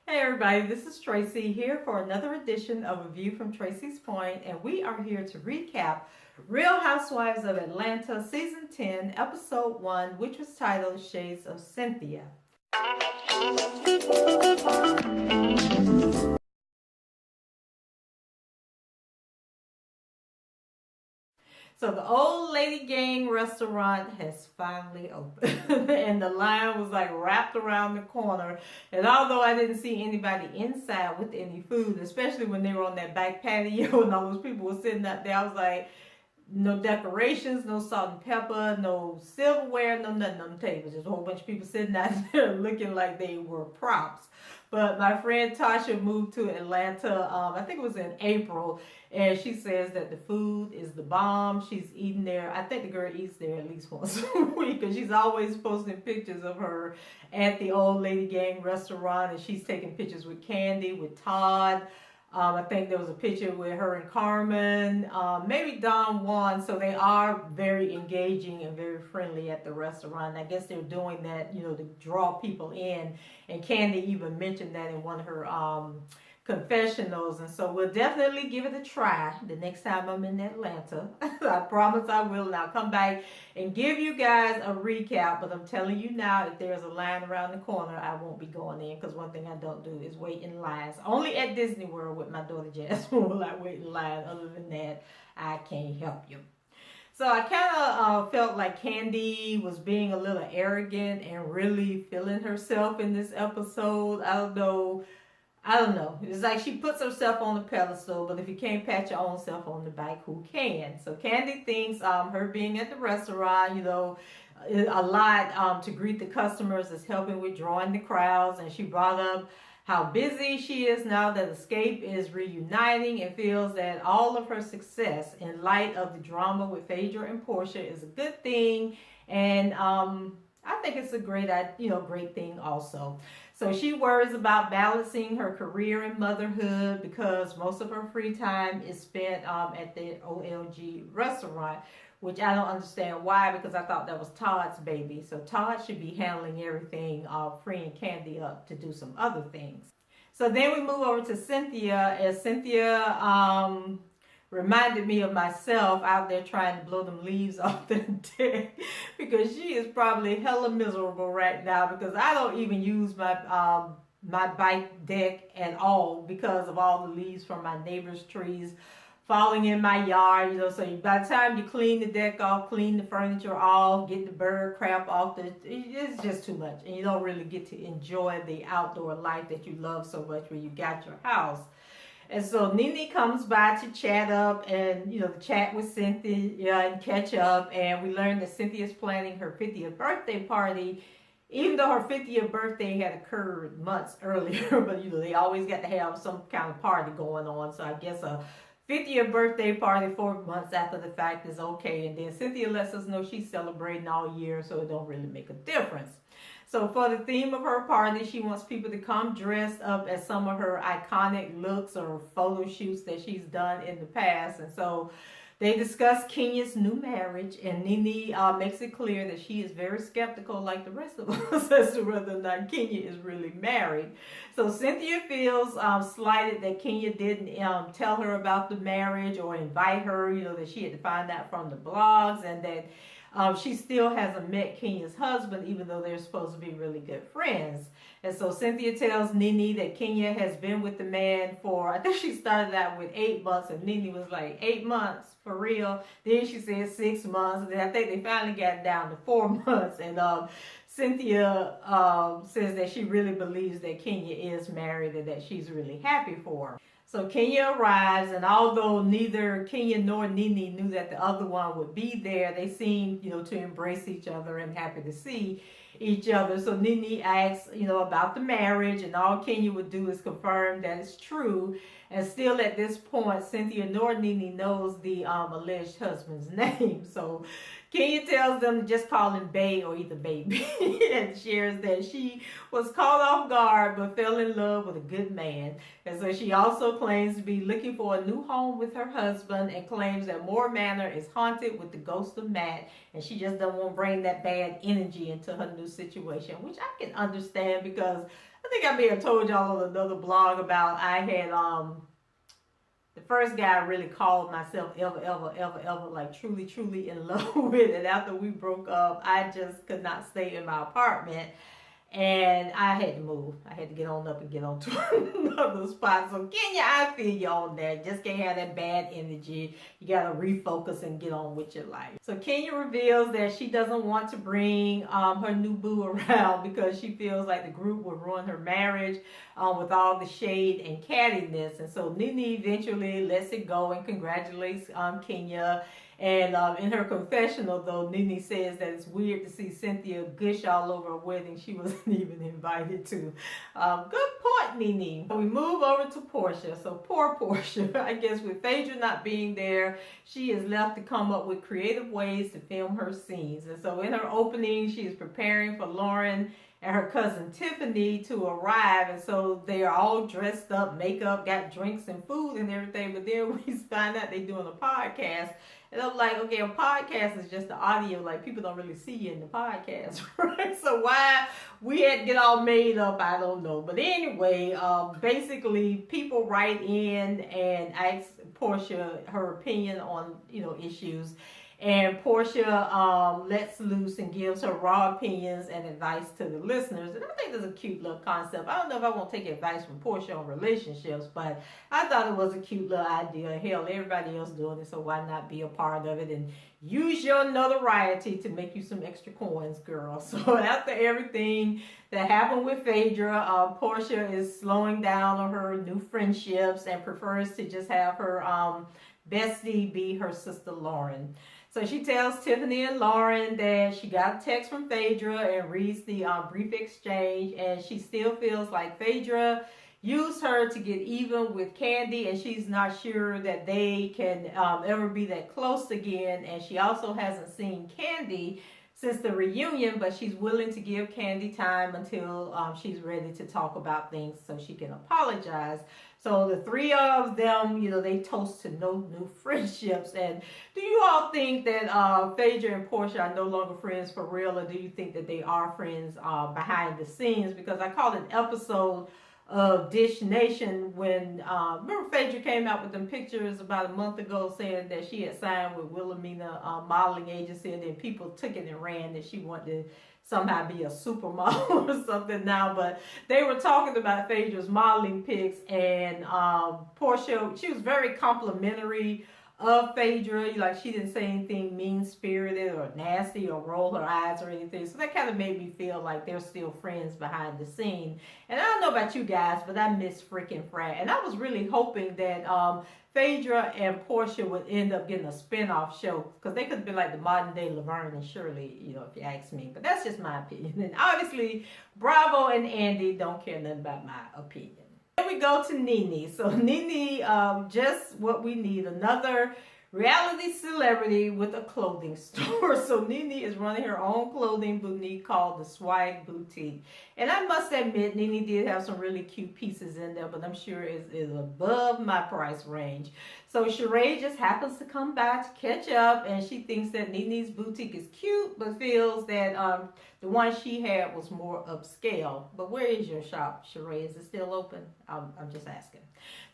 Hey everybody, this is Tracy here for another edition of A View from Tracy's Point, and we are here to recap Real Housewives of Atlanta Season 10, Episode 1, which was titled Shades of Cynthia. So the old lady gang restaurant has finally opened and the line was like wrapped around the corner. And although I didn't see anybody inside with any food, especially when they were on that back patio and all those people were sitting out there, I was like, no decorations, no salt and pepper, no silverware, no nothing on the table. Just a whole bunch of people sitting out there looking like they were props. But my friend Tasha moved to Atlanta, I think it was in April, and she says that the food is the bomb. She's eating there. I think the girl eats there at least once a week because she's always posting pictures of her at the old lady gang restaurant, and she's taking pictures with Candy, with Todd. I think there was a picture with her and Carmen, maybe Don Juan. So they are very engaging and very friendly at the restaurant. I guess they're doing that, to draw people in. And Candy even mentioned that in one of her confessionals. And so we'll definitely give it a try the next time I'm in Atlanta. I promise I will. And I'll come back and give you guys a recap. But I'm telling you now, if there's a line around the corner, I won't be going in, because one thing I don't do is wait in lines. Only at Disney World with my daughter Jasmine will I wait in line. Other than that, I can't help you. So I kind of felt like Candy was being a little arrogant and really feeling herself in this episode. I don't know. It's like she puts herself on the pedestal, but if you can't pat your own self on the back, who can? So Candy thinks her being at the restaurant, a lot to greet the customers is helping with drawing the crowds. And she brought up how busy she is now that Escape is reuniting, and feels that all of her success in light of the drama with Phaedra and Porsha is a good thing. And I think it's a great thing also. So she worries about balancing her career and motherhood because most of her free time is spent at the OLG restaurant, which I don't understand why, because I thought that was Todd's baby. So Todd should be handling everything, freeing Candy up to do some other things. So then we move over to Cynthia, as Cynthia reminded me of myself out there trying to blow them leaves off the deck, because she is probably hella miserable right now, because I don't even use my bike deck at all because of all the leaves from my neighbor's trees falling in my yard. So by the time you clean the deck off, clean the furniture off, get the bird crap off, it's just too much, and you don't really get to enjoy the outdoor life that you love so much when you got your house. And so Nene comes by to chat up and, chat with Cynthia and catch up. And we learned that Cynthia is planning her 50th birthday party, even though her 50th birthday had occurred months earlier. But, they always got to have some kind of party going on. So I guess a 50th birthday party 4 months after the fact is okay. And then Cynthia lets us know she's celebrating all year, so it don't really make a difference. So for the theme of her party, she wants people to come dressed up as some of her iconic looks or photo shoots that she's done in the past. And so they discuss Kenya's new marriage, and Nene makes it clear that she is very skeptical, like the rest of us, as to whether or not Kenya is really married. So Cynthia feels slighted that Kenya didn't tell her about the marriage or invite her, that she had to find out from the blogs, and that she still hasn't met Kenya's husband, even though they're supposed to be really good friends. And so Cynthia tells Nene that Kenya has been with the man for, I think she started out with 8 months, and Nene was like, 8 months, for real? Then she said 6 months, and then I think they finally got down to 4 months. And Cynthia says that she really believes that Kenya is married and that she's really happy for her. So Kenya arrives, and although neither Kenya nor Nene knew that the other one would be there, they seem, to embrace each other and happy to see each other. So Nene asks, about the marriage, and all Kenya would do is confirm that it's true. And still at this point, Cynthia nor Nene knows the alleged husband's name. So Kenya tells them to just call him Bay or either Baby, and shares that she was caught off guard but fell in love with a good man. And so she also claims to be looking for a new home with her husband, and claims that Moore Manor is haunted with the ghost of Matt, and she just doesn't want to bring that bad energy into her new situation, which I can understand, because I think I may have told y'all on another blog about I had the first guy I really called myself ever like truly in love with, and after we broke up, I just could not stay in my apartment. And I had to move. I had to get on up and get on to another spot. So Kenya, I feel you on that. Just can't have that bad energy. You gotta refocus and get on with your life. So Kenya reveals that she doesn't want to bring her new boo around because she feels like the group will ruin her marriage with all the shade and cattiness. And so Nene eventually lets it go and congratulates Kenya. And in her confessional, though, Nene says that it's weird to see Cynthia gush all over a wedding she wasn't even invited to. Good point, Nene. We move over to Porsha. So poor Porsha, I guess with Phaedra not being there, she is left to come up with creative ways to film her scenes. And so in her opening, she is preparing for Lauren and her cousin Tiffany to arrive, and so they are all dressed up, makeup, got drinks and food and everything, but then we find out they're doing a podcast, and I'm like, okay, a podcast is just the audio, like people don't really see you in the podcast, right? So why we had to get all made up, I don't know. But anyway, basically people write in and ask Porsha her opinion on, issues. And Porsha lets loose and gives her raw opinions and advice to the listeners. And I think that's a cute little concept. I don't know if I want to take advice from Porsha on relationships, but I thought it was a cute little idea. Hell, everybody else doing it, so why not be a part of it and use your notoriety to make you some extra coins, girl. So after everything that happened with Phaedra, Porsha is slowing down on her new friendships and prefers to just have her bestie be her sister Lauren. So she tells Tiffany and Lauren that she got a text from Phaedra and reads the brief exchange, and she still feels like Phaedra used her to get even with Candy, and she's not sure that they can ever be that close again. And she also hasn't seen Candy since the reunion, but she's willing to give Candy time until she's ready to talk about things so she can apologize. So the three of them, they toast to no new friendships. And do you all think that Phaedra and Porsha are no longer friends for real, or do you think that they are friends behind the scenes? Because I called an episode of Dish Nation when, remember Phaedra came out with them pictures about a month ago saying that she had signed with Wilhelmina modeling agency, and then people took it and ran that she wanted to somehow be a supermodel or something now. But they were talking about Phaedra's modeling pics, and Porsha, she was very complimentary of Phaedra. Like, she didn't say anything mean-spirited or nasty or roll her eyes or anything. So that kind of made me feel like they're still friends behind the scene. And I don't know about you guys, but I miss freaking Frat. And I was really hoping that Phaedra and Porsha would end up getting a spin-off show, because they could have been like the modern-day Laverne and Shirley, if you ask me. But that's just my opinion. And obviously, Bravo and Andy don't care nothing about my opinion. Then we go to Nene. So Nene, just what we need, another reality celebrity with a clothing store. So Nene is running her own clothing boutique called the Swag Boutique. And I must admit, Nene did have some really cute pieces in there, but I'm sure it's above my price range. So Sheree just happens to come by to catch up, and she thinks that Nene's boutique is cute, but feels that the one she had was more upscale. But where is your shop, Sheree? Is it still open? I'm just asking.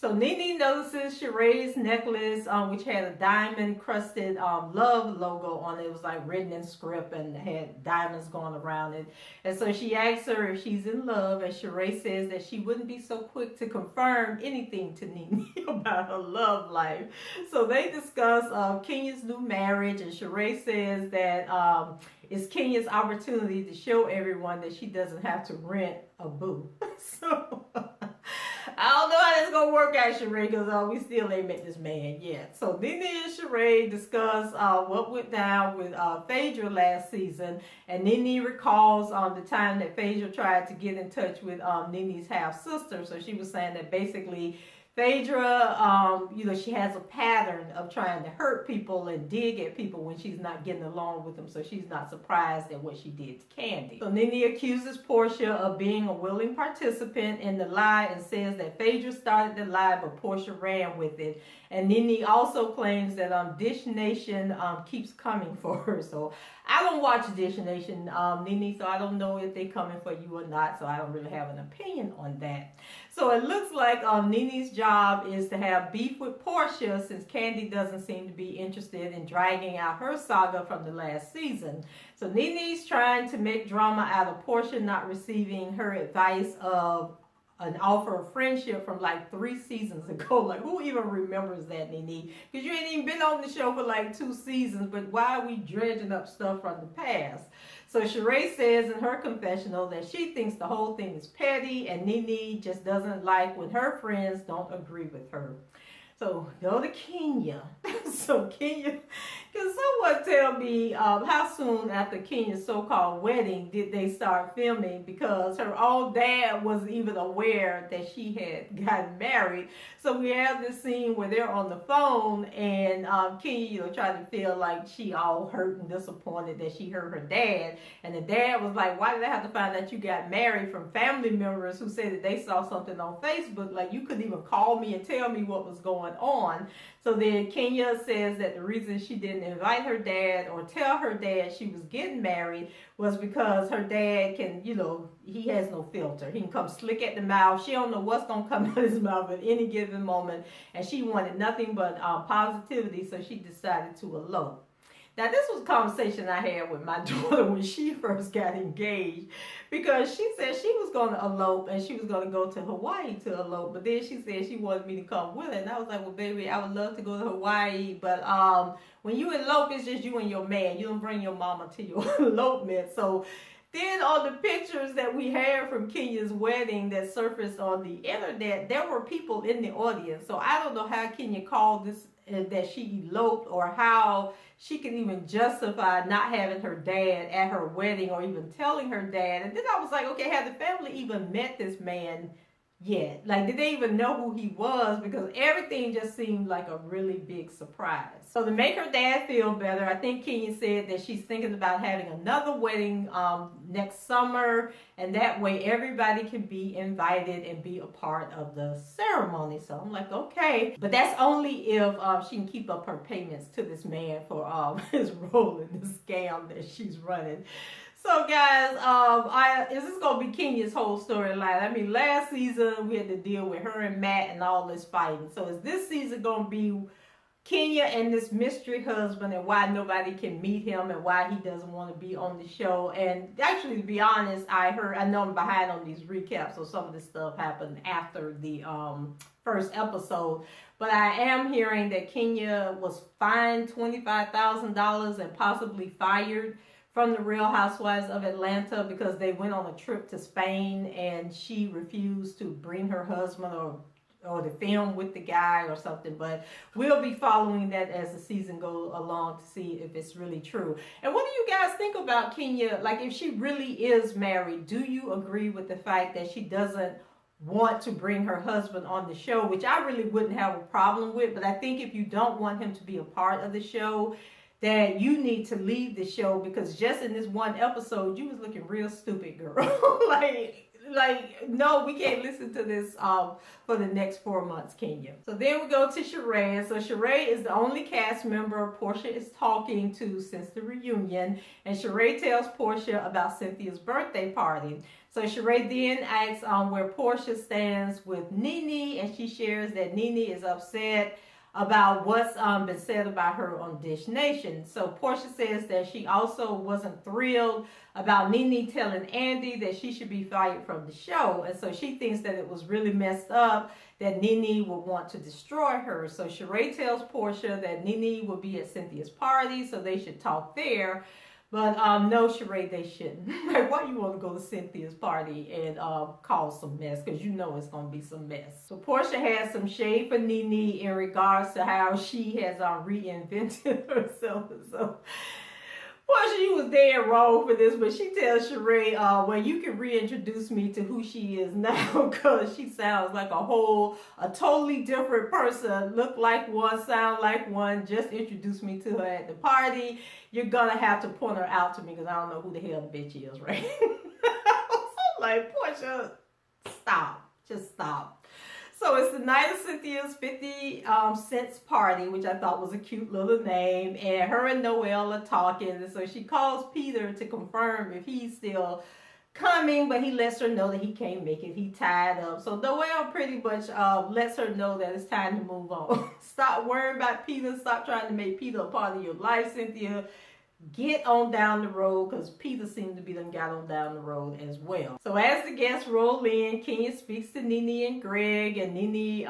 So Nene notices Sheree's necklace, which had a diamond-crusted love logo on it. It was like written in script and had diamonds going around it. And so she asks her if she's in love, and Sheree says that she wouldn't be so quick to confirm anything to Nene about her love life. So they discuss Kenya's new marriage, and Sheree says that it's Kenya's opportunity to show everyone that she doesn't have to rent a boo. So I don't know how that's going to work out, Sheree, because we still ain't met this man yet. So Nene and Sheree discuss what went down with Phaedra last season. And Nene recalls the time that Phaedra tried to get in touch with Nene's half-sister. So she was saying that basically Phaedra, she has a pattern of trying to hurt people and dig at people when she's not getting along with them, so she's not surprised at what she did to Candy. So Nene accuses Porsha of being a willing participant in the lie and says that Phaedra started the lie, but Porsha ran with it. And Nene also claims that Dish Nation keeps coming for her. So I don't watch Dish Nation, Nene, so I don't know if they're coming for you or not, so I don't really have an opinion on that. So it looks like Nene's job is to have beef with Porsha, since Candy doesn't seem to be interested in dragging out her saga from the last season. So Nene's trying to make drama out of Porsha not receiving her advice of an offer of friendship from like 3 seasons ago. Like, who even remembers that, Nene? Because you ain't even been on the show for like 2 seasons, but why are we dredging up stuff from the past? So Sheree says in her confessional that she thinks the whole thing is petty, and Nene just doesn't like when her friends don't agree with her. So go to Kenya. So Kenya, can someone tell me how soon after Kenya's so-called wedding did they start filming? Because her own dad wasn't even aware that she had gotten married. So we have this scene where they're on the phone, and Kenya, trying to feel like she all hurt and disappointed that she heard her dad. And the dad was like, why did I have to find out you got married from family members who said that they saw something on Facebook? Like, you couldn't even call me and tell me what was going on. So then Kenya says that the reason she didn't invite her dad or tell her dad she was getting married was because her dad can, he has no filter. He can come slick at the mouth. She don't know what's going to come out of his mouth at any given moment. And she wanted nothing but positivity, so she decided to elope. Now, this was a conversation I had with my daughter when she first got engaged, because she said she was going to elope and she was going to go to Hawaii to elope, but then she said she wanted me to come with her, and I was like, well, baby, I would love to go to Hawaii, but when you elope, it's just you and your man. You don't bring your mama to your elopement. So then on the pictures that we had from Kenya's wedding that surfaced on the internet, there were people in the audience. So I don't know how Kenya called this that she eloped, or how she can even justify not having her dad at her wedding or even telling her dad. And then I was like, okay, had the family even met this man yet? Like, did they even know who he was? Because everything just seemed like a really big surprise. So to make her dad feel better, I think Kenya said that she's thinking about having another wedding next summer, and that way everybody can be invited and be a part of the ceremony. So I'm like, okay, but that's only if she can keep up her payments to this man for his role in the scam that she's running. So guys, is this gonna be Kenya's whole storyline? I mean, last season we had to deal with her and Matt and all this fighting. So is this season gonna be Kenya and this mystery husband, and why nobody can meet him, and why he doesn't want to be on the show? And actually, to be honest, I know I'm behind on these recaps, so some of this stuff happened after the first episode. But I am hearing that Kenya was fined $25,000 and possibly fired from the Real Housewives of Atlanta because they went on a trip to Spain and she refused to bring her husband or to film with the guy or something. But we'll be following that as the season goes along to see if it's really true. And what do you guys think about Kenya? Like, if she really is married, do you agree with the fact that she doesn't want to bring her husband on the show? Which I really wouldn't have a problem with, but I think if you don't want him to be a part of the show, that you need to leave the show, because just in this one episode, you was looking real stupid, girl. like, no, we can't listen to this for the next 4 months, Kenya. So then we go to Sheree. So Sheree is the only cast member Porsha is talking to since the reunion. And Sheree tells Porsha about Cynthia's birthday party. So Sheree then asks where Porsha stands with Nene, and she shares that Nene is upset about what's been said about her on Dish Nation. So Porsha says that she also wasn't thrilled about Nene telling Andy that she should be fired from the show. And so she thinks that it was really messed up that Nene would want to destroy her. So Sheree tells Porsha that Nene will be at Cynthia's party, so they should talk there. But no, Sheree, they shouldn't. Like, why you want to go to Cynthia's party and cause some mess? Because you know it's going to be some mess. So Porsha has some shade for Nene in regards to how she has reinvented herself. So Well, she was dead wrong for this, but she tells Sheree, well, you can reintroduce me to who she is now because she sounds like a totally different person. Look like one, sound like one. Just introduce me to her at the party. You're going to have to point her out to me because I don't know who the hell the bitch is, right? I'm like, Porsha, stop. Just stop. So it's the night of Cynthia's 50 cents party, which I thought was a cute little name. And her and Noelle are talking. And so she calls Peter to confirm if he's still coming, but he lets her know that he can't make it. He tied up. So Noelle pretty much lets her know that it's time to move on. Stop worrying about Peter. Stop trying to make Peter a part of your life, Cynthia. Get on down the road because Peter seems to be done got on down the road as well. So as the guests roll in, Kenya speaks to Nene and Greg, and Nene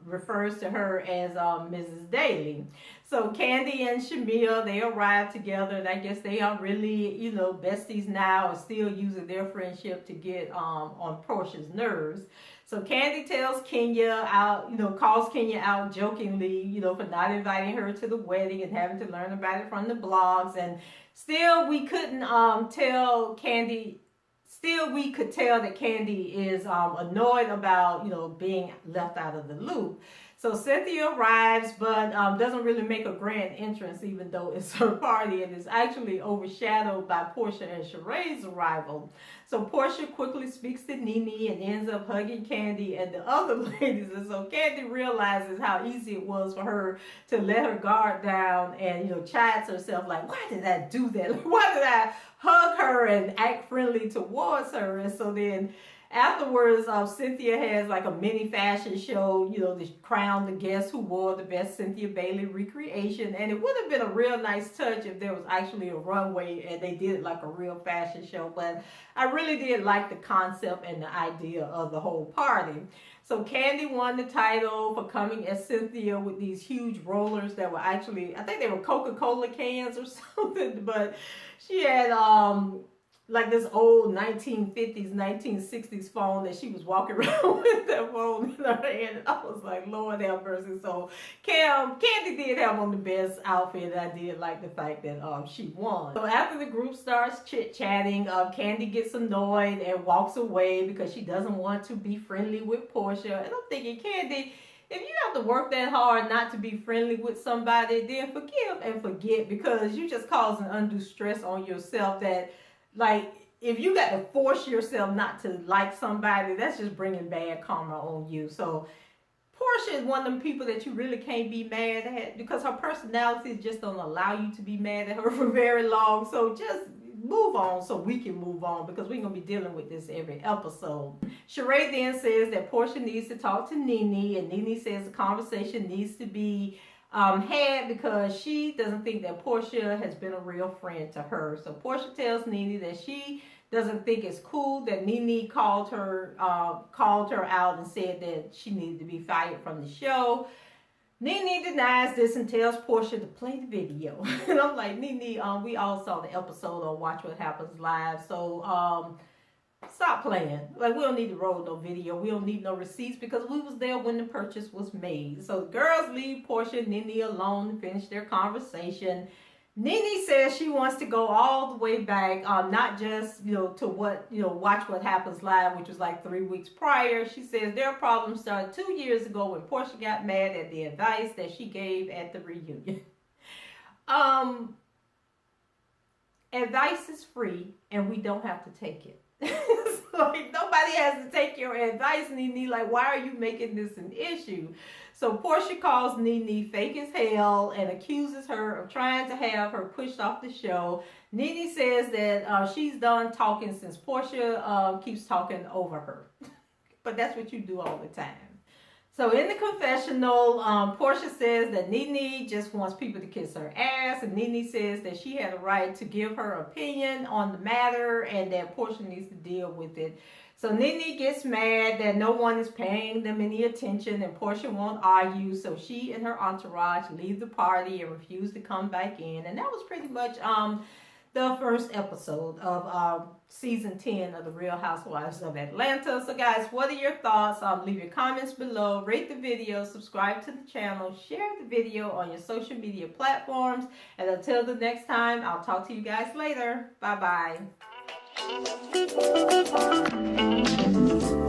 refers to her as Mrs. Daly. So Candy and Shamia, they arrive together, and I guess they are really, you know, besties now, and still using their friendship to get on Porsha's nerves. So Candy tells Kenya out, you know, calls Kenya out jokingly, you know, for not inviting her to the wedding and having to learn about it from the blogs. And still we couldn't tell Candy, still we could tell that Candy is annoyed about, you know, being left out of the loop. So Cynthia arrives, but doesn't really make a grand entrance, even though it's her party, and is actually overshadowed by Porsha and Sheree's arrival. So Porsha quickly speaks to Nene and ends up hugging Candy and the other ladies. And so Candy realizes how easy it was for her to let her guard down and, you know, chides herself like, why did I do that? Why did I hug her and act friendly towards her? And so then afterwards, Cynthia has like a mini fashion show, you know, to crown the guests who wore the best Cynthia Bailey recreation. And it would have been a real nice touch if there was actually a runway and they did it like a real fashion show. But I really did like the concept and the idea of the whole party. So Candy won the title for coming as Cynthia with these huge rollers that were actually, I think they were Coca-Cola cans or something. But she had like this old 1950s, 1960s phone that she was walking around with that phone in her hand. And I was like, Lord have mercy. So Candy did have on the best outfit. I did like the fact that she won. So after the group starts chit-chatting, Candy gets annoyed and walks away because she doesn't want to be friendly with Porsha. And I'm thinking, Candy, if you have to work that hard not to be friendly with somebody, then forgive and forget, because you just causing undue stress on yourself that, like, if you got to force yourself not to like somebody, that's just bringing bad karma on you. So Porsha is one of them people that you really can't be mad at because her personality just don't allow you to be mad at her for very long. So just move on so we can move on, because we're going to be dealing with this every episode. Sheree then says that Porsha needs to talk to Nene, and Nene says the conversation needs to be had because she doesn't think that Porsha has been a real friend to her. So Porsha tells Nene that she doesn't think it's cool that Nene called her out and said that she needed to be fired from the show. Nene denies this and tells Porsha to play the video. And I'm like, Nene, we all saw the episode on Watch What Happens Live. So stop playing. Like, we don't need to roll no video. We don't need no receipts because we was there when the purchase was made. So the girls leave Porsha and Nene alone to finish their conversation. Nene says she wants to go all the way back, not just, you know, to what, you know, Watch What Happens Live, which was like 3 weeks prior. She says their problem started 2 years ago when Porsha got mad at the advice that she gave at the reunion. Advice is free and we don't have to take it. Like, nobody has to take your advice, Nene. Like, why are you making this an issue? So Porsha calls Nene fake as hell and accuses her of trying to have her pushed off the show. Nene says that she's done talking since Porsha keeps talking over her. But that's what you do all the time. So in the confessional, Porsha says that Nene just wants people to kiss her ass, and Nene says that she had a right to give her opinion on the matter and that Porsha needs to deal with it. So Nene gets mad that no one is paying them any attention and Porsha won't argue, so she and her entourage leave the party and refuse to come back in. And that was pretty much the first episode of season 10 of the Real Housewives of Atlanta. So guys, what are your thoughts? Leave your comments below, rate the video, subscribe to the channel, share the video on your social media platforms, and until the next time, I'll talk to you guys later. Bye bye.